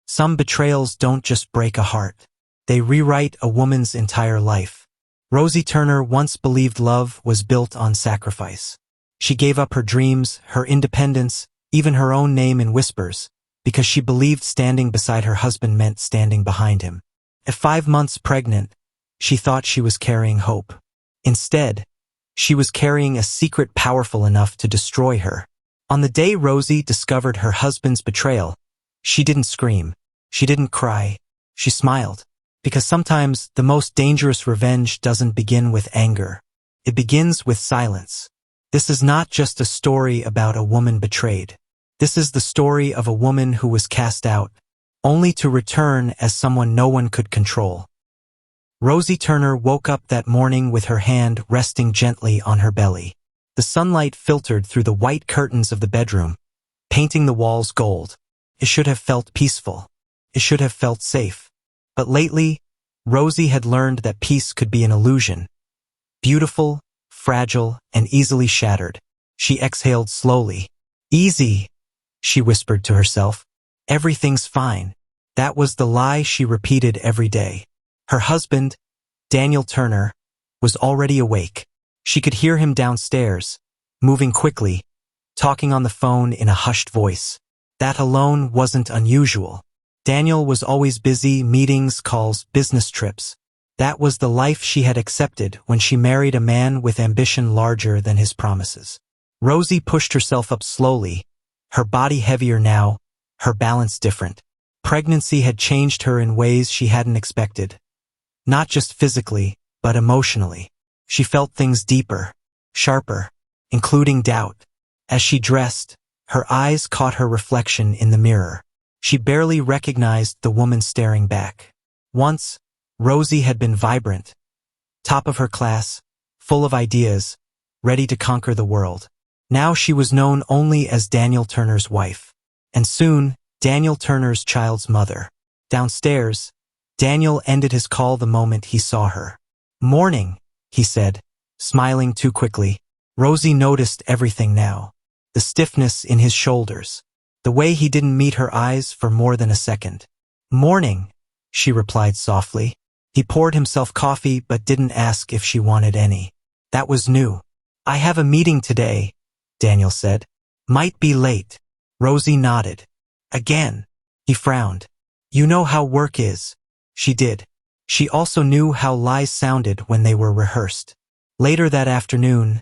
Some betrayals don't just break a heart. They rewrite a woman's entire life. Rosie Turner once believed love was built on sacrifice. She gave up her dreams, her independence, even her own name in whispers, because she believed standing beside her husband meant standing behind him. At 5 months pregnant, she thought she was carrying hope. Instead, she was carrying a secret powerful enough to destroy her. On the day Rosie discovered her husband's betrayal, she didn't scream. She didn't cry. She smiled. Because sometimes the most dangerous revenge doesn't begin with anger. It begins with silence. This is not just a story about a woman betrayed. This is the story of a woman who was cast out, only to return as someone no one could control. Rosie Turner woke up that morning with her hand resting gently on her belly. The sunlight filtered through the white curtains of the bedroom, painting the walls gold. It should have felt peaceful. It should have felt safe. But lately, Rosie had learned that peace could be an illusion. Beautiful, fragile, and easily shattered. She exhaled slowly. Easy, she whispered to herself. Everything's fine. That was the lie she repeated every day. Her husband, Daniel Turner, was already awake. She could hear him downstairs, moving quickly, talking on the phone in a hushed voice. That alone wasn't unusual. Daniel was always busy, meetings, calls, business trips. That was the life she had accepted when she married a man with ambition larger than his promises. Rosie pushed herself up slowly, her body heavier now, her balance different. Pregnancy had changed her in ways she hadn't expected. Not just physically, but emotionally. She felt things deeper, sharper, including doubt. As she dressed, her eyes caught her reflection in the mirror. She barely recognized the woman staring back. Once, Rosie had been vibrant, top of her class, full of ideas, ready to conquer the world. Now she was known only as Daniel Turner's wife, and soon, Daniel Turner's child's mother. Downstairs, Daniel ended his call the moment he saw her. "Morning," he said, smiling too quickly. Rosie noticed everything now. The stiffness in his shoulders. The way he didn't meet her eyes for more than a second. "Morning," she replied softly. He poured himself coffee but didn't ask if she wanted any. That was new. "I have a meeting today," Daniel said. "Might be late." Rosie nodded. "Again." He frowned. "You know how work is." She did. She also knew how lies sounded when they were rehearsed. Later that afternoon,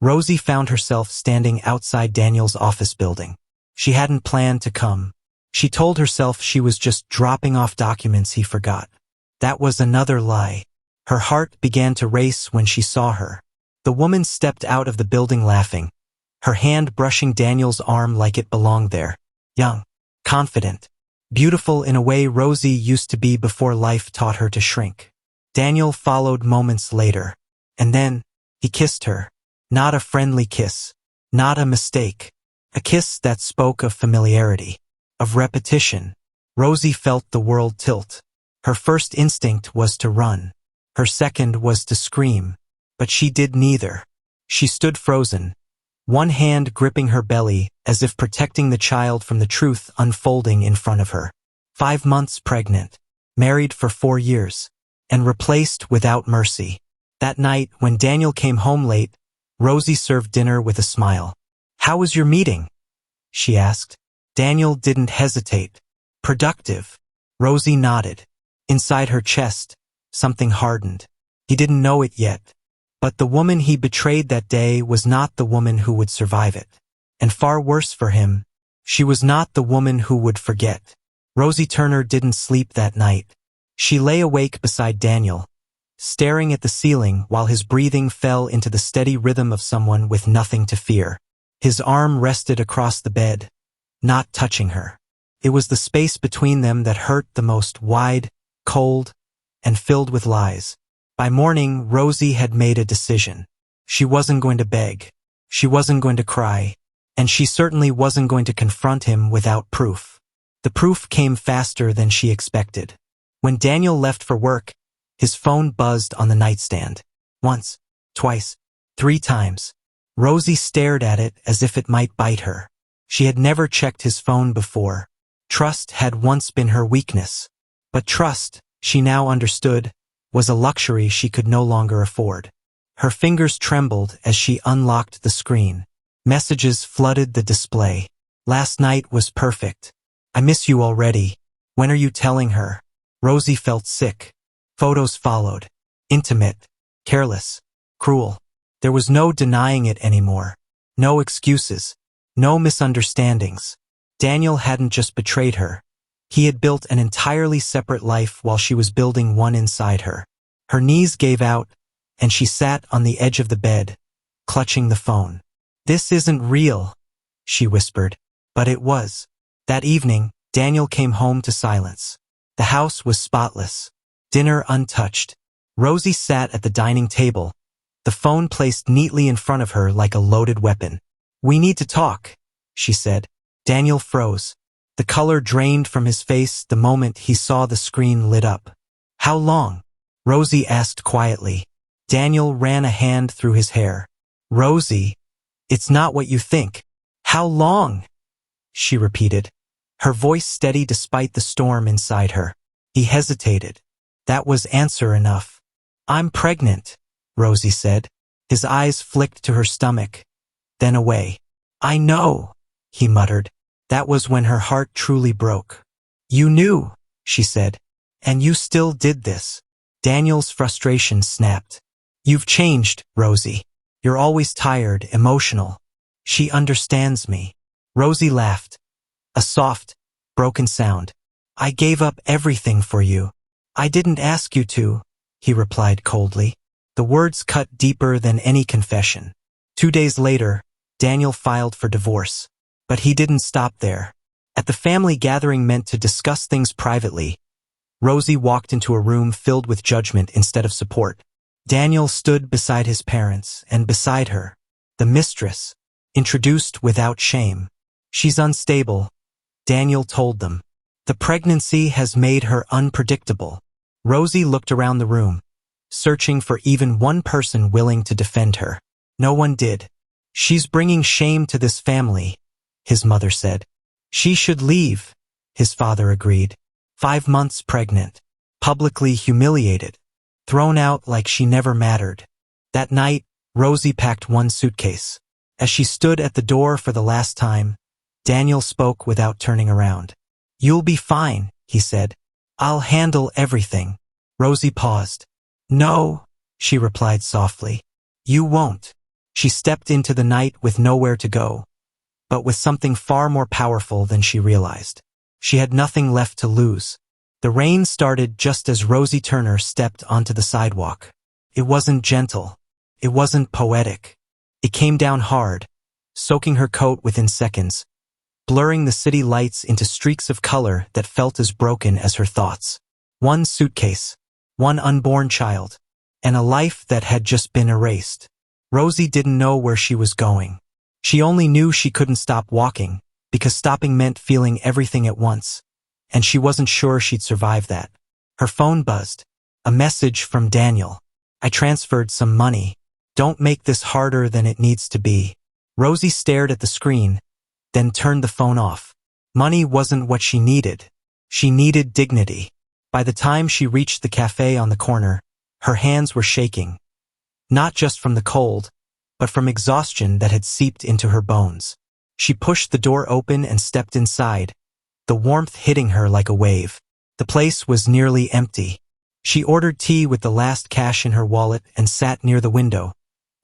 Rosie found herself standing outside Daniel's office building. She hadn't planned to come. She told herself she was just dropping off documents he forgot. That was another lie. Her heart began to race when she saw her. The woman stepped out of the building laughing, her hand brushing Daniel's arm like it belonged there. Young, confident, beautiful in a way Rosie used to be before life taught her to shrink. Daniel followed moments later, and then he kissed her. Not a friendly kiss, not a mistake. A kiss that spoke of familiarity, of repetition. Rosie felt the world tilt. Her first instinct was to run. Her second was to scream. But she did neither. She stood frozen, one hand gripping her belly as if protecting the child from the truth unfolding in front of her. 5 months pregnant, married for 4 years, and replaced without mercy. That night, when Daniel came home late, Rosie served dinner with a smile. "How was your meeting?" she asked. Daniel didn't hesitate. "Productive." Rosie nodded. Inside her chest, something hardened. He didn't know it yet. But the woman he betrayed that day was not the woman who would survive it. And far worse for him, she was not the woman who would forget. Rosie Turner didn't sleep that night. She lay awake beside Daniel, staring at the ceiling while his breathing fell into the steady rhythm of someone with nothing to fear. His arm rested across the bed, not touching her. It was the space between them that hurt the most, wide, cold, and filled with lies. By morning, Rosie had made a decision. She wasn't going to beg. She wasn't going to cry. And she certainly wasn't going to confront him without proof. The proof came faster than she expected. When Daniel left for work, his phone buzzed on the nightstand. Once, twice, 3 times. Rosie stared at it as if it might bite her. She had never checked his phone before. Trust had once been her weakness. But trust, she now understood, was a luxury she could no longer afford. Her fingers trembled as she unlocked the screen. Messages flooded the display. Last night was perfect. I miss you already. When are you telling her? Rosie felt sick. Photos followed. Intimate, careless, cruel. There was no denying it anymore. No excuses. No misunderstandings. Daniel hadn't just betrayed her. He had built an entirely separate life while she was building one inside her. Her knees gave out, and she sat on the edge of the bed, clutching the phone. "This isn't real," she whispered. But it was. That evening, Daniel came home to silence. The house was spotless. Dinner untouched. Rosie sat at the dining table, the phone placed neatly in front of her like a loaded weapon. "We need to talk," she said. Daniel froze. The color drained from his face the moment he saw the screen lit up. "How long?" Rosie asked quietly. Daniel ran a hand through his hair. "Rosie, it's not what you think." "How long?" she repeated, her voice steady despite the storm inside her. He hesitated. That was answer enough. "I'm pregnant," Rosie said. His eyes flicked to her stomach, then away. "I know," he muttered. That was when her heart truly broke. "You knew," she said, "and you still did this." Daniel's frustration snapped. "You've changed, Rosie. You're always tired, emotional." "She understands me." Rosie laughed. A soft, broken sound. "I gave up everything for you." "I didn't ask you to," he replied coldly. The words cut deeper than any confession. 2 days later, Daniel filed for divorce. But he didn't stop there. At the family gathering meant to discuss things privately, Rosie walked into a room filled with judgment instead of support. Daniel stood beside his parents, and beside her, the mistress, introduced without shame. "She's unstable," Daniel told them. "The pregnancy has made her unpredictable." Rosie looked around the room, searching for even one person willing to defend her. No one did. "She's bringing shame to this family," his mother said. "She should leave," his father agreed. 5 months pregnant, publicly humiliated, thrown out like she never mattered. That night, Rosie packed one suitcase. As she stood at the door for the last time, Daniel spoke without turning around. "You'll be fine," he said. "I'll handle everything." Rosie paused. "No," she replied softly. "You won't." She stepped into the night with nowhere to go, but with something far more powerful than she realized. She had nothing left to lose. The rain started just as Rosie Turner stepped onto the sidewalk. It wasn't gentle. It wasn't poetic. It came down hard, soaking her coat within seconds, blurring the city lights into streaks of color that felt as broken as her thoughts. One suitcase, one unborn child, and a life that had just been erased. Rosie didn't know where she was going. She only knew she couldn't stop walking, because stopping meant feeling everything at once, and she wasn't sure she'd survive that. Her phone buzzed. A message from Daniel. "I transferred some money. Don't make this harder than it needs to be." Rosie stared at the screen, then turned the phone off. Money wasn't what she needed. She needed dignity. By the time she reached the cafe on the corner, her hands were shaking. Not just from the cold, but from exhaustion that had seeped into her bones. She pushed the door open and stepped inside, the warmth hitting her like a wave. The place was nearly empty. She ordered tea with the last cash in her wallet and sat near the window,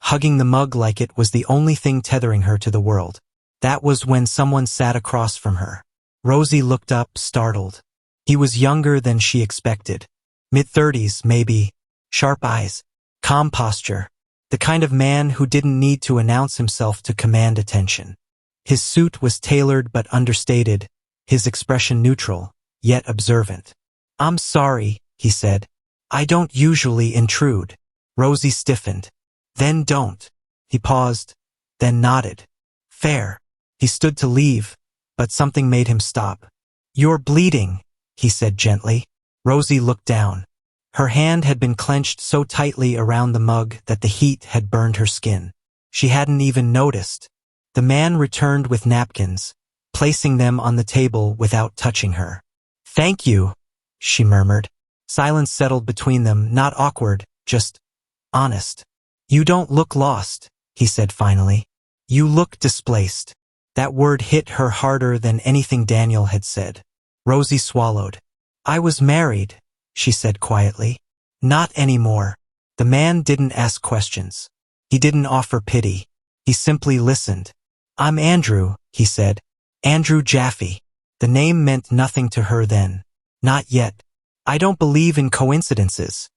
hugging the mug like it was the only thing tethering her to the world. That was when someone sat across from her. Rosie looked up, startled. He was younger than she expected. Mid-30s, maybe. Sharp eyes. Calm posture. The kind of man who didn't need to announce himself to command attention. His suit was tailored but understated, his expression neutral, yet observant. "I'm sorry," he said. "I don't usually intrude." Rosie stiffened. "Then don't." He paused, then nodded. "Fair." He stood to leave, but something made him stop. "You're bleeding," he said gently. Rosie looked down. Her hand had been clenched so tightly around the mug that the heat had burned her skin. She hadn't even noticed. The man returned with napkins, placing them on the table without touching her. "Thank you," she murmured. Silence settled between them, not awkward, just honest. "You don't look lost," he said finally. "You look displaced." That word hit her harder than anything Daniel had said. Rosie swallowed. "I was married," she said quietly. "Not anymore." The man didn't ask questions. He didn't offer pity. He simply listened. "I'm Andrew," he said. "Andrew Jaffy." The name meant nothing to her then. Not yet. "I don't believe in coincidences,"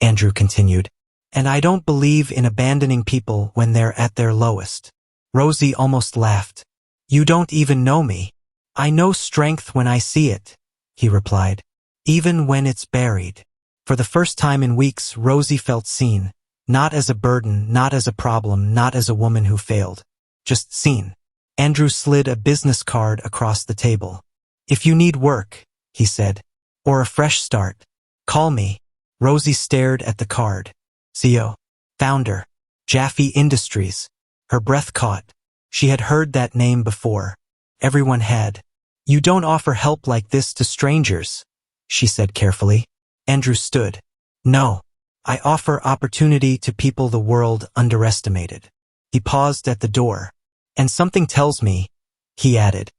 Andrew continued. "And I don't believe in abandoning people when they're at their lowest." Rosie almost laughed. "You don't even know me." "I know strength when I see it," he replied. "Even when it's buried." For the first time in weeks, Rosie felt seen. Not as a burden, not as a problem, not as a woman who failed. Just seen. Andrew slid a business card across the table. "If you need work," he said, "or a fresh start, call me." Rosie stared at the card. CEO. Founder. Jaffy Industries. Her breath caught. She had heard that name before. Everyone had. "You don't offer help like this to strangers," she said carefully. Andrew stood. "No. I offer opportunity to people the world underestimated." He paused at the door. "And something tells me," he added,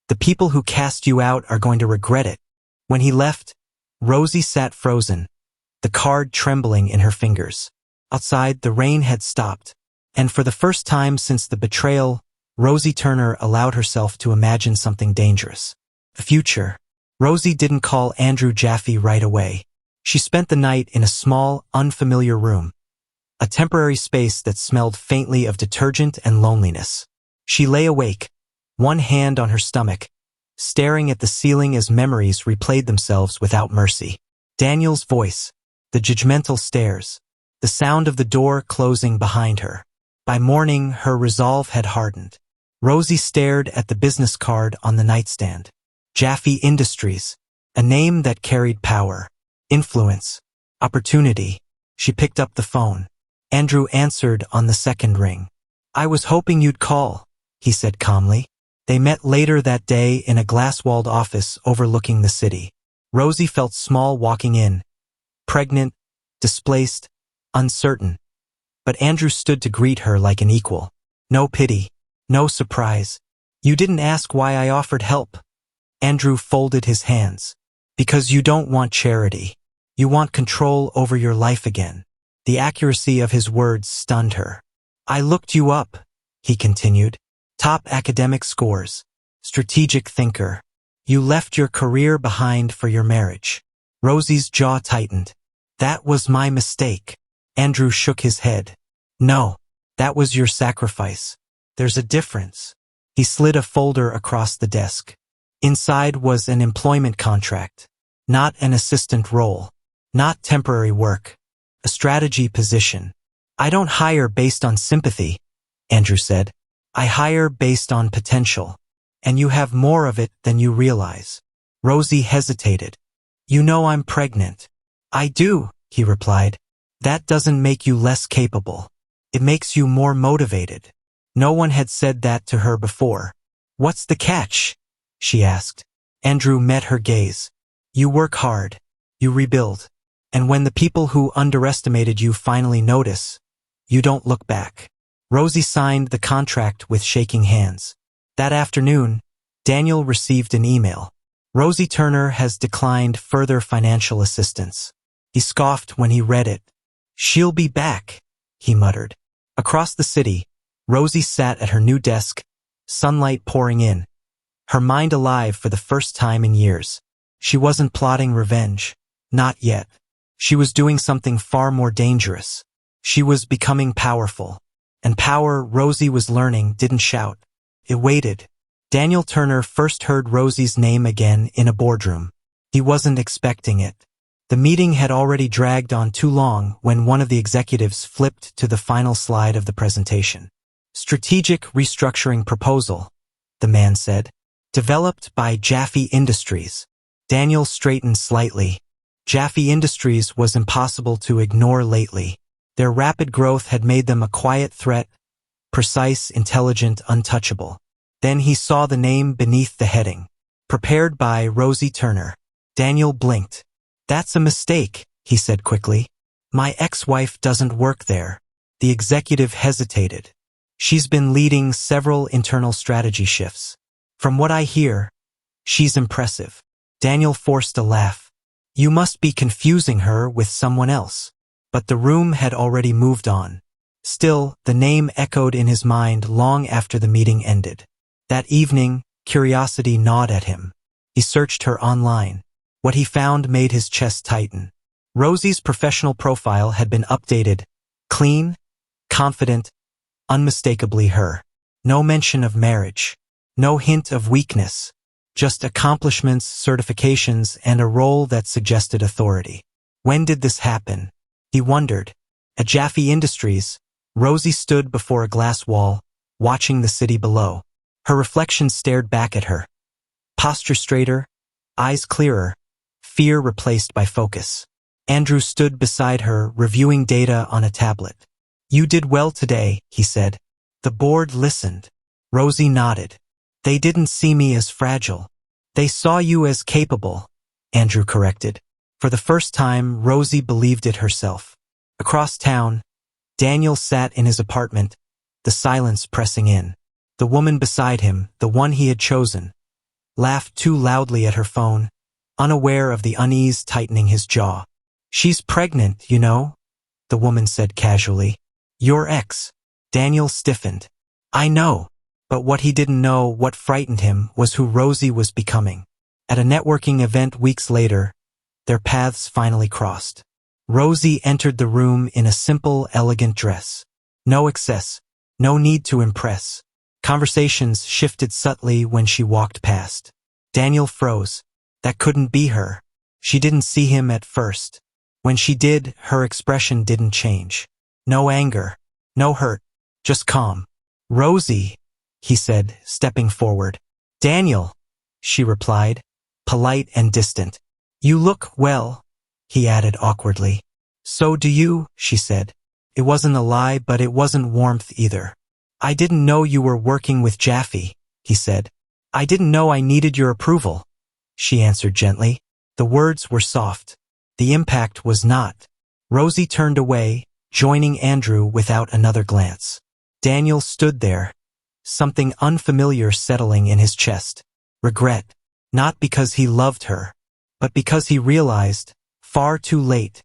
"the people who cast you out are going to regret it." When he left, Rosie sat frozen, the card trembling in her fingers. Outside, the rain had stopped, and for the first time since the betrayal, Rosie Turner allowed herself to imagine something dangerous. The future. Rosie didn't call Andrew Jaffy right away. She spent the night in a small, unfamiliar room, a temporary space that smelled faintly of detergent and loneliness. She lay awake, one hand on her stomach, staring at the ceiling as memories replayed themselves without mercy. Daniel's voice, the judgmental stares, the sound of the door closing behind her. By morning, her resolve had hardened. Rosie stared at the business card on the nightstand. Jaffy Industries, a name that carried power, influence, opportunity. She picked up the phone. Andrew answered on the second ring. "I was hoping you'd call," he said calmly. They met later that day in a glass-walled office overlooking the city. Rosie felt small walking in, pregnant, displaced, uncertain. But Andrew stood to greet her like an equal. No pity, no surprise. "You didn't ask why I offered help." Andrew folded his hands. "Because you don't want charity. You want control over your life again." The accuracy of his words stunned her. "I looked you up," he continued. "Top academic scores. Strategic thinker. You left your career behind for your marriage." Rosie's jaw tightened. "That was my mistake." Andrew shook his head. "No, that was your sacrifice. There's a difference." He slid a folder across the desk. Inside was an employment contract. Not an assistant role. Not temporary work. A strategy position. "I don't hire based on sympathy," Andrew said. "I hire based on potential. And you have more of it than you realize." Rosie hesitated. "You know I'm pregnant." "I do," he replied. "That doesn't make you less capable. It makes you more motivated." No one had said that to her before. "What's the catch?" she asked. Andrew met her gaze. "You work hard. You rebuild. And when the people who underestimated you finally notice, you don't look back." Rosie signed the contract with shaking hands. That afternoon, Daniel received an email. "Rosie Turner has declined further financial assistance." He scoffed when he read it. "She'll be back," he muttered. Across the city, Rosie sat at her new desk, sunlight pouring in, her mind alive for the first time in years. She wasn't plotting revenge. Not yet. She was doing something far more dangerous. She was becoming powerful. And power, Rosie was learning, didn't shout. It waited. Daniel Turner first heard Rosie's name again in a boardroom. He wasn't expecting it. The meeting had already dragged on too long when one of the executives flipped to the final slide of the presentation. "Strategic restructuring proposal," the man said. "Developed by Jaffy Industries." Daniel straightened slightly. Jaffy Industries was impossible to ignore lately. Their rapid growth had made them a quiet threat, precise, intelligent, untouchable. Then he saw the name beneath the heading. Prepared by Rosie Turner. Daniel blinked. "That's a mistake," he said quickly. "My ex-wife doesn't work there." The executive hesitated. "She's been leading several internal strategy shifts. From what I hear, she's impressive." Daniel forced a laugh. "You must be confusing her with someone else." But the room had already moved on. Still, the name echoed in his mind long after the meeting ended. That evening, curiosity gnawed at him. He searched her online. What he found made his chest tighten. Rosie's professional profile had been updated. Clean, confident, unmistakably her. No mention of marriage. No hint of weakness. Just accomplishments, certifications, and a role that suggested authority. When did this happen? He wondered. At Jaffy Industries, Rosie stood before a glass wall, watching the city below. Her reflection stared back at her. Posture straighter, eyes clearer, fear replaced by focus. Andrew stood beside her, reviewing data on a tablet. "You did well today," he said. The board listened. Rosie nodded. "They didn't see me as fragile. They saw you as capable," Andrew corrected. For the first time, Rosie believed it herself. Across town, Daniel sat in his apartment, the silence pressing in. The woman beside him, the one he had chosen, laughed too loudly at her phone, unaware of the unease tightening his jaw. "She's pregnant, you know," the woman said casually. "Your ex." Daniel stiffened. "I know." But what he didn't know, what frightened him, was who Rosie was becoming. At a networking event weeks later, their paths finally crossed. Rosie entered the room in a simple, elegant dress. No excess, no need to impress. Conversations shifted subtly when she walked past. Daniel froze. That couldn't be her. She didn't see him at first. When she did, her expression didn't change. No anger, no hurt, just calm. "Rosie," he said, stepping forward. "Daniel," she replied, polite and distant. "You look well," he added awkwardly. "So do you," she said. It wasn't a lie, but it wasn't warmth either. "I didn't know you were working with Jaffy," he said. "I didn't know I needed your approval," she answered gently. The words were soft. The impact was not. Rosie turned away, joining Andrew without another glance. Daniel stood there, something unfamiliar settling in his chest. Regret. Not because he loved her, but because he realized, far too late,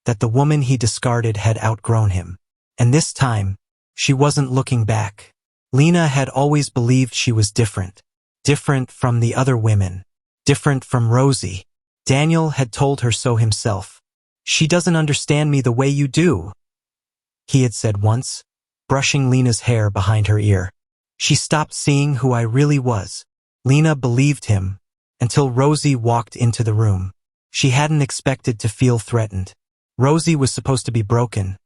that the woman he discarded had outgrown him. And this time, she wasn't looking back. Lena had always believed she was different. Different from the other women. Different from Rosie. Daniel had told her so himself. "She doesn't understand me the way you do," he had said once, brushing Lena's hair behind her ear. "She stopped seeing who I really was." Lena believed him, until Rosie walked into the room. She hadn't expected to feel threatened. Rosie was supposed to be broken.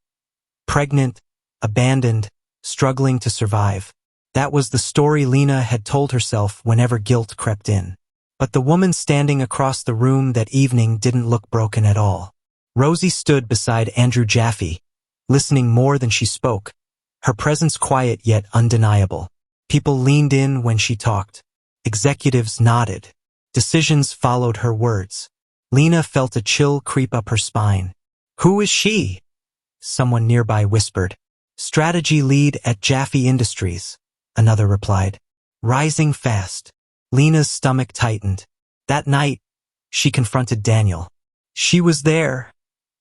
Pregnant, abandoned, struggling to survive. That was the story Lena had told herself whenever guilt crept in. But the woman standing across the room that evening didn't look broken at all. Rosie stood beside Andrew Jaffy, listening more than she spoke, her presence quiet yet undeniable. People leaned in when she talked. Executives nodded. Decisions followed her words. Lena felt a chill creep up her spine. "Who is she?" someone nearby whispered. "Strategy lead at Jaffy Industries," another replied. "Rising fast." Lena's stomach tightened. That night, she confronted Daniel. "She was there,"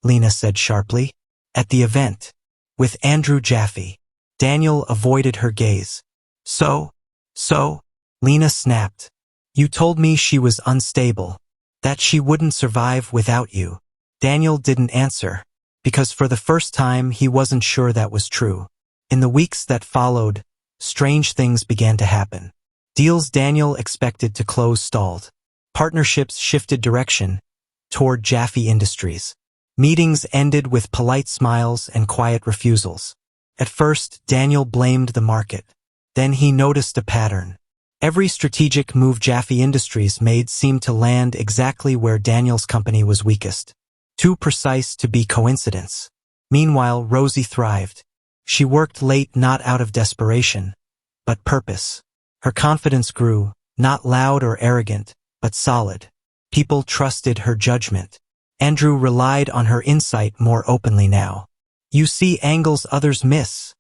Lena said sharply, "at the event, with Andrew Jaffy." Daniel avoided her gaze. So, Lena snapped. "You told me she was unstable, that she wouldn't survive without you." Daniel didn't answer, because for the first time he wasn't sure that was true. In the weeks that followed, strange things began to happen. Deals Daniel expected to close stalled. Partnerships shifted direction, toward Jaffy Industries. Meetings ended with polite smiles and quiet refusals. At first, Daniel blamed the market. Then he noticed a pattern. Every strategic move Jaffy Industries made seemed to land exactly where Daniel's company was weakest. Too precise to be coincidence. Meanwhile, Rosie thrived. She worked late not out of desperation, but purpose. Her confidence grew, not loud or arrogant, but solid. People trusted her judgment. Andrew relied on her insight more openly now. "You see angles others miss,"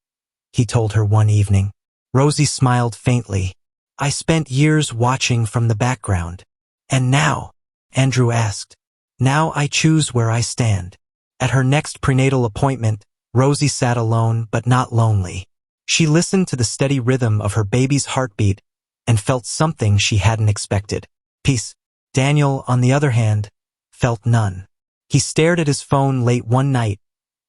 he told her one evening. Rosie smiled faintly. "I spent years watching from the background. And now?" Andrew asked. "Now I choose where I stand." At her next prenatal appointment, Rosie sat alone but not lonely. She listened to the steady rhythm of her baby's heartbeat and felt something she hadn't expected. Peace. Daniel, on the other hand, felt none. He stared at his phone late one night,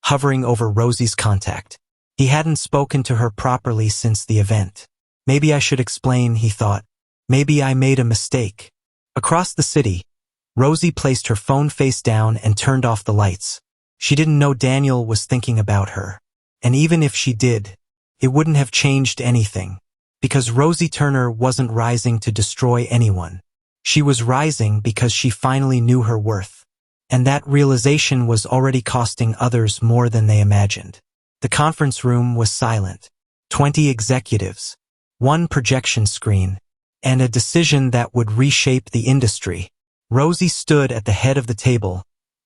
hovering over Rosie's contact. He hadn't spoken to her properly since the event. Maybe I should explain, he thought. Maybe I made a mistake. Across the city, Rosie placed her phone face down and turned off the lights. She didn't know Daniel was thinking about her. And even if she did, it wouldn't have changed anything. Because Rosie Turner wasn't rising to destroy anyone. She was rising because she finally knew her worth. And that realization was already costing others more than they imagined. The conference room was silent. 20 executives, one projection screen, and a decision that would reshape the industry. Rosie stood at the head of the table,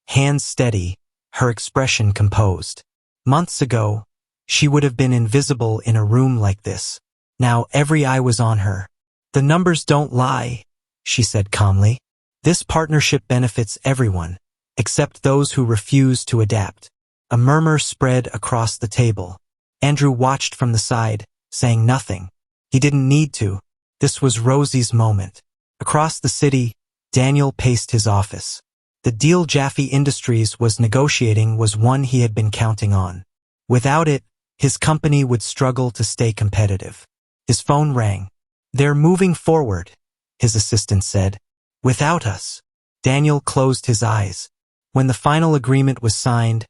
hands steady, her expression composed. Months ago, she would have been invisible in a room like this. Now every eye was on her. "The numbers don't lie," she said calmly. "This partnership benefits everyone, except those who refuse to adapt." A murmur spread across the table. Andrew watched from the side, saying nothing. He didn't need to. This was Rosie's moment. Across the city, Daniel paced his office. The deal Jaffy Industries was negotiating was one he had been counting on. Without it, his company would struggle to stay competitive. His phone rang. "They're moving forward," his assistant said. "Without us." Daniel closed his eyes. When the final agreement was signed,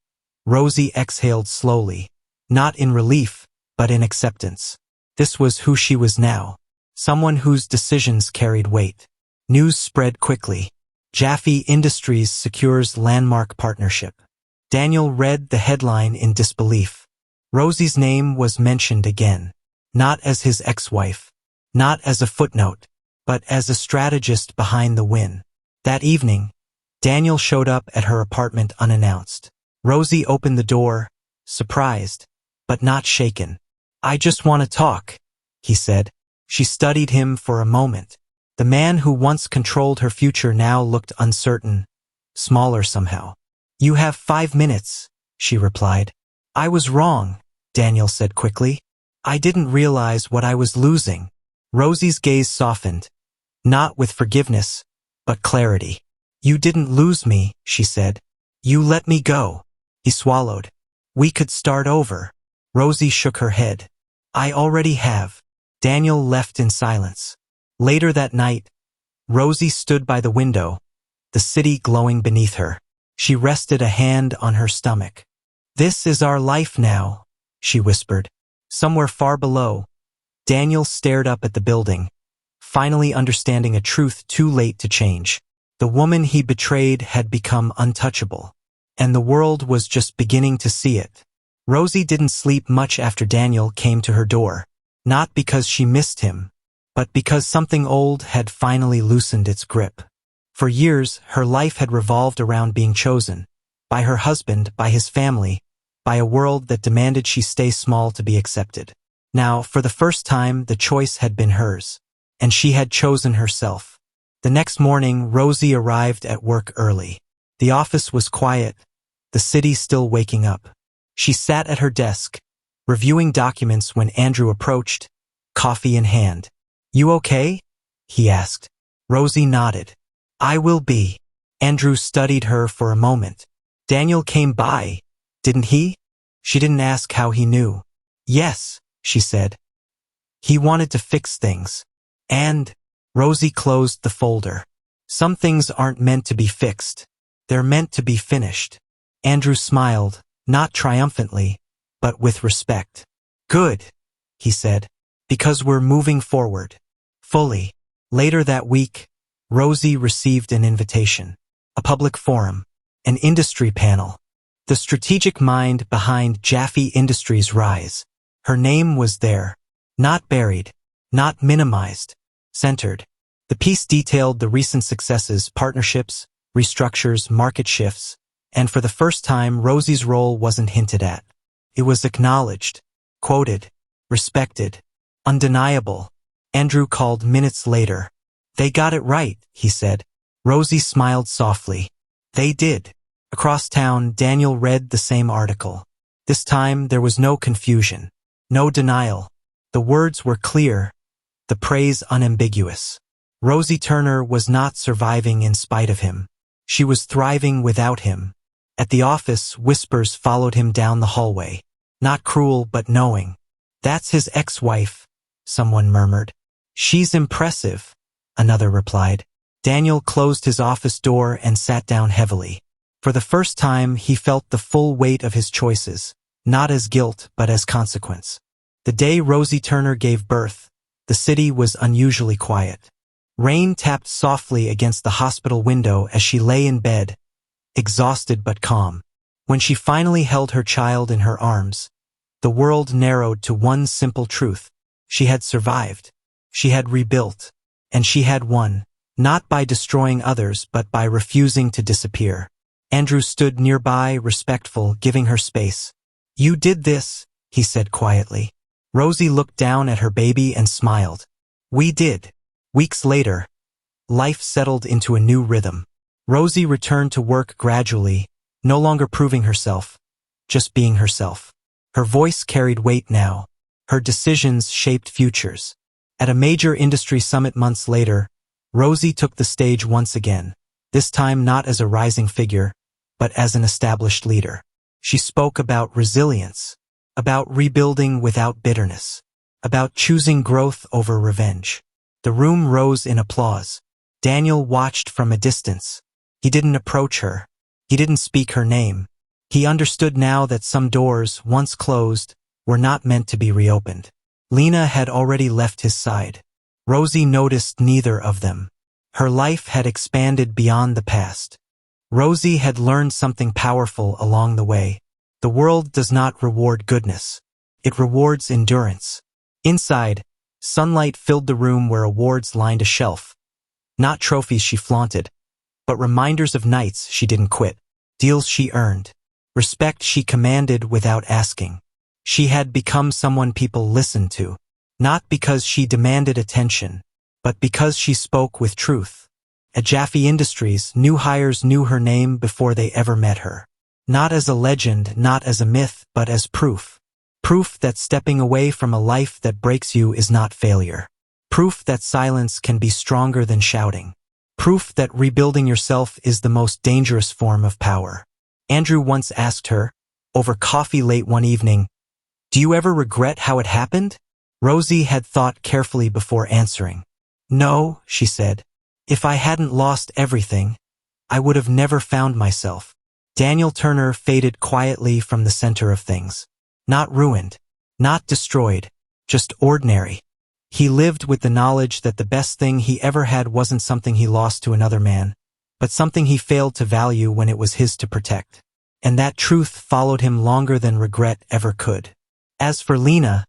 Rosie exhaled slowly, not in relief, but in acceptance. This was who she was now, someone whose decisions carried weight. News spread quickly. Jaffy Industries secures landmark partnership. Daniel read the headline in disbelief. Rosie's name was mentioned again, not as his ex-wife, not as a footnote, but as a strategist behind the win. That evening, Daniel showed up at her apartment unannounced. Rosie opened the door, surprised, but not shaken. "I just want to talk," he said. She studied him for a moment. The man who once controlled her future now looked uncertain, smaller somehow. "You have 5 minutes," she replied. "I was wrong," Daniel said quickly. "I didn't realize what I was losing." Rosie's gaze softened, not with forgiveness, but clarity. "You didn't lose me," she said. "You let me go." He swallowed. "We could start over." Rosie shook her head. "I already have." Daniel left in silence. Later that night, Rosie stood by the window, the city glowing beneath her. She rested a hand on her stomach. "This is our life now," she whispered. Somewhere far below, Daniel stared up at the building, finally understanding a truth too late to change. The woman he betrayed had become untouchable, and the world was just beginning to see it. Rosie didn't sleep much after Daniel came to her door, not because she missed him, but because something old had finally loosened its grip. For years, her life had revolved around being chosen, by her husband, by his family, by a world that demanded she stay small to be accepted. Now, for the first time, the choice had been hers, and she had chosen herself. The next morning, Rosie arrived at work early. The office was quiet, the city still waking up. She sat at her desk, reviewing documents when Andrew approached, coffee in hand. "You okay?" he asked. Rosie nodded. "I will be." Andrew studied her for a moment. "Daniel came by, didn't he?" She didn't ask how he knew. "Yes," she said. "He wanted to fix things." And Rosie closed the folder. "Some things aren't meant to be fixed. They're meant to be finished." Andrew smiled, not triumphantly, but with respect. "Good," he said, "because we're moving forward. Fully." Later that week, Rosie received an invitation. A public forum. An industry panel. The strategic mind behind Jaffy Industries' rise. Her name was there. Not buried. not minimized, centered. The piece detailed the recent successes, partnerships, restructures, market shifts, and for the first time Rosie's role wasn't hinted at. It was acknowledged, quoted, respected, undeniable. Andrew called minutes later. "They got it right," he said. Rosie smiled softly. "They did." Across town, Daniel read the same article. This time there was no confusion, no denial. The words were clear, the praise unambiguous. Rosie Turner was not surviving in spite of him. She was thriving without him. At the office, whispers followed him down the hallway. Not cruel, but knowing. "That's his ex-wife," someone murmured. "She's impressive," another replied. Daniel closed his office door and sat down heavily. For the first time, he felt the full weight of his choices, not as guilt, but as consequence. The day Rosie Turner gave birth, the city was unusually quiet. Rain tapped softly against the hospital window as she lay in bed, exhausted but calm. When she finally held her child in her arms, the world narrowed to one simple truth. She had survived. She had rebuilt. And she had won, not by destroying others, but by refusing to disappear. Andrew stood nearby, respectful, giving her space. "You did this," he said quietly. Rosie looked down at her baby and smiled. "We did." Weeks later, life settled into a new rhythm. Rosie returned to work gradually, no longer proving herself, just being herself. Her voice carried weight now. Her decisions shaped futures. At a major industry summit months later, Rosie took the stage once again, this time not as a rising figure, but as an established leader. She spoke about resilience, about rebuilding without bitterness, about choosing growth over revenge. The room rose in applause. Daniel watched from a distance. He didn't approach her. He didn't speak her name. He understood now that some doors, once closed, were not meant to be reopened. Lena had already left his side. Rosie noticed neither of them. Her life had expanded beyond the past. Rosie had learned something powerful along the way. The world does not reward goodness. It rewards endurance. Inside, sunlight filled the room where awards lined a shelf. Not trophies she flaunted, but reminders of nights she didn't quit, deals she earned, respect she commanded without asking. She had become someone people listened to, not because she demanded attention, but because she spoke with truth. At Jaffy Industries, new hires knew her name before they ever met her. Not as a legend, not as a myth, but as proof. Proof that stepping away from a life that breaks you is not failure. Proof that silence can be stronger than shouting. Proof that rebuilding yourself is the most dangerous form of power. Andrew once asked her, over coffee late one evening, "Do you ever regret how it happened?" Rosie had thought carefully before answering. "No," she said. "If I hadn't lost everything, I would have never found myself." Daniel Turner faded quietly from the center of things. Not ruined, not destroyed, just ordinary. He lived with the knowledge that the best thing he ever had wasn't something he lost to another man, but something he failed to value when it was his to protect. And that truth followed him longer than regret ever could. As for Lena,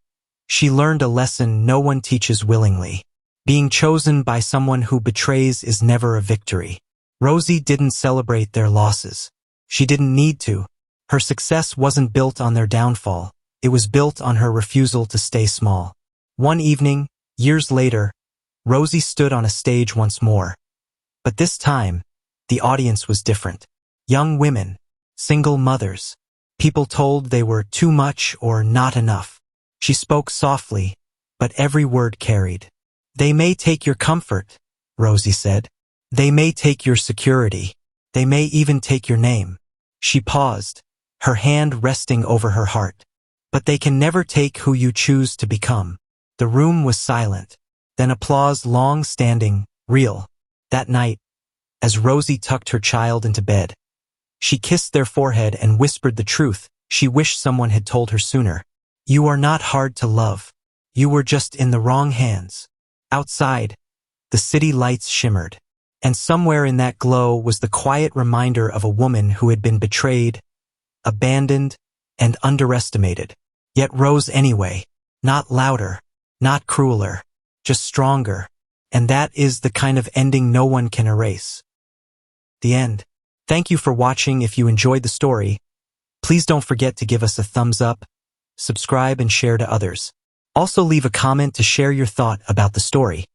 she learned a lesson no one teaches willingly. Being chosen by someone who betrays is never a victory. Rosie didn't celebrate their losses. She didn't need to. Her success wasn't built on their downfall. It was built on her refusal to stay small. One evening, years later, Rosie stood on a stage once more. But this time, the audience was different. Young women, single mothers, people told they were too much or not enough. She spoke softly, but every word carried. "They may take your comfort," Rosie said. "They may take your security. They may even take your name." She paused, her hand resting over her heart. "But they can never take who you choose to become." The room was silent. Then applause, long-standing, real. That night, as Rosie tucked her child into bed, she kissed their forehead and whispered the truth she wished someone had told her sooner. "You are not hard to love. You were just in the wrong hands." Outside, the city lights shimmered. And somewhere in that glow was the quiet reminder of a woman who had been betrayed, abandoned, and underestimated, yet rose anyway, not louder, not crueler, just stronger. And that is the kind of ending no one can erase. The end. Thank you for watching. If you enjoyed the story, please don't forget to give us a thumbs up, subscribe, and share to others. Also leave a comment to share your thought about the story.